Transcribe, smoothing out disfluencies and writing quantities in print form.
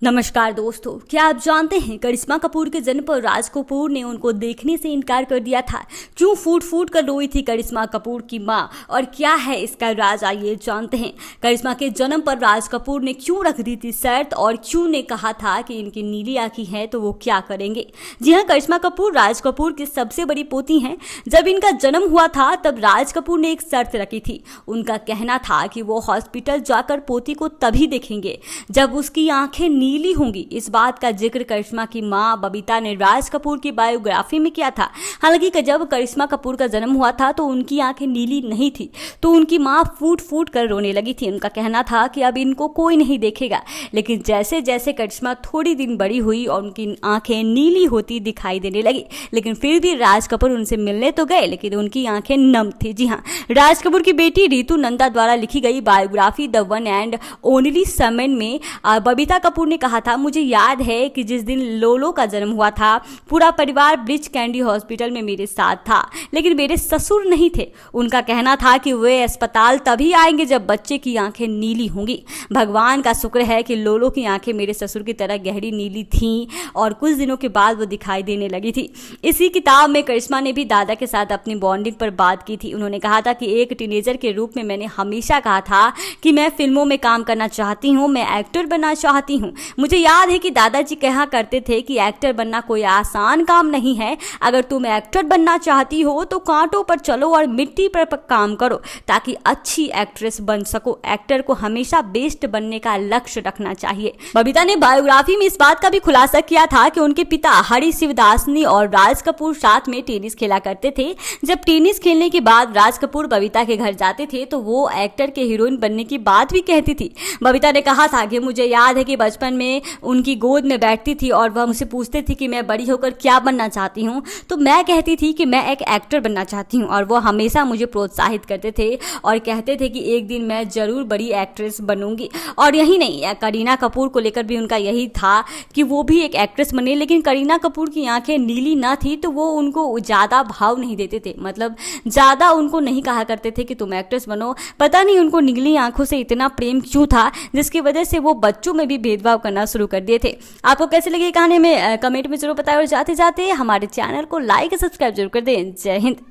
नमस्कार दोस्तों, क्या आप जानते हैं करिश्मा कपूर के जन्म पर राज कपूर ने उनको देखने से इनकार कर दिया था। क्यों फूट फूट कर रोई थी करिश्मा कपूर की मां और क्या है इसका राज, आइए जानते हैं। करिश्मा के जन्म पर राज कपूर ने क्यों रख दी थी शर्त और क्यों ने कहा था कि इनकी नीली आंखें हैं तो वो क्या करेंगे। जी हाँ, करिश्मा कपूर राज कपूर की सबसे बड़ी पोती हैं। जब इनका जन्म हुआ था तब राज कपूर ने एक शर्त रखी थी। उनका कहना था कि वो हॉस्पिटल जाकर पोती को तभी देखेंगे जब उसकी आंखें नीली होंगी। इस बात का जिक्र करिश्मा की मां बबीता ने राज कपूर की बायोग्राफी में किया था। हालांकि जब करिश्मा कपूर का जन्म हुआ था तो उनकी आंखें नीली नहीं थी, तो उनकी मां फूट फूट कर रोने लगी थी। उनका कहना था कि अब इनको कोई नहीं देखेगा। लेकिन जैसे जैसे करिश्मा थोड़ी दिन बड़ी हुई और उनकी आंखें नीली होती दिखाई देने लगी, लेकिन फिर भी राज कपूर उनसे मिलने तो गए लेकिन उनकी आंखें नम थी। जी हाँ, राज कपूर की बेटी रितु नंदा द्वारा लिखी गई biography the one and only समन में बबीता कपूर ने कहा था, मुझे याद है कि जिस दिन लोलो का जन्म हुआ था पूरा परिवार ब्रिज कैंडी हॉस्पिटल में मेरे साथ था, लेकिन मेरे ससुर नहीं थे। उनका कहना था कि वे अस्पताल तभी आएंगे जब बच्चे की आंखें नीली होंगी। भगवान का शुक्र है कि लोलो की आंखें मेरे ससुर की तरह गहरी नीली थीं और कुछ दिनों के बाद वो दिखाई देने लगी थी। इसी किताब में करिश्मा ने भी दादा के साथ अपनी बॉन्डिंग पर बात की थी। उन्होंने कहा था कि एक टीनेजर के रूप में मैंने हमेशा कहा था कि मैं फिल्मों में काम करना चाहती हूँ, मैं एक्टर बनना चाहती हूँ। मुझे याद है कि दादाजी कहा करते थे कि एक्टर बनना कोई आसान काम नहीं है। अगर तुम एक्टर बनना चाहती हो तो कांटों पर चलो और मिट्टी पर काम करो ताकि अच्छी एक्ट्रेस बन सको। एक्टर को हमेशा बेस्ट बनने का लक्ष्य रखना चाहिए। बबीता ने बायोग्राफी में इस बात का भी खुलासा किया था कि उनके पिता हरि शिवदासनी और राज कपूर साथ में टेनिस खेला करते थे। जब टेनिस खेलने के बाद राज कपूर बबीता के घर जाते थे तो वो एक्टर के हीरोइन बनने की बात भी कहती थी। बबीता ने कहा था कि मुझे याद है कि बचपन में उनकी गोद में बैठती थी और वह मुझसे पूछते थे कि मैं बड़ी होकर क्या बनना चाहती हूँ, तो मैं कहती थी कि मैं एक एक्टर बनना चाहती हूँ और वो हमेशा मुझे प्रोत्साहित करते थे और कहते थे कि एक दिन मैं जरूर बड़ी एक्ट्रेस बनूंगी। और यही नहीं, करीना कपूर को लेकर भी उनका यही था कि वो भी एक एक्ट्रेस बने, लेकिन करीना कपूर की आंखें नीली ना थी तो वो उनको ज़्यादा भाव नहीं देते थे, मतलब ज़्यादा उनको नहीं कहा करते थे कि तुम एक्ट्रेस बनो। पता नहीं उनको नीली आंखों से इतना प्रेम क्यों था जिसकी वजह से वो बच्चों में भी भेदभाव करना शुरू कर दिए थे। आपको कैसे लगी कहानी में कमेंट में जरूर बताएं और जाते जाते हमारे चैनल को लाइक सब्सक्राइब जरूर कर दें। जय हिंद।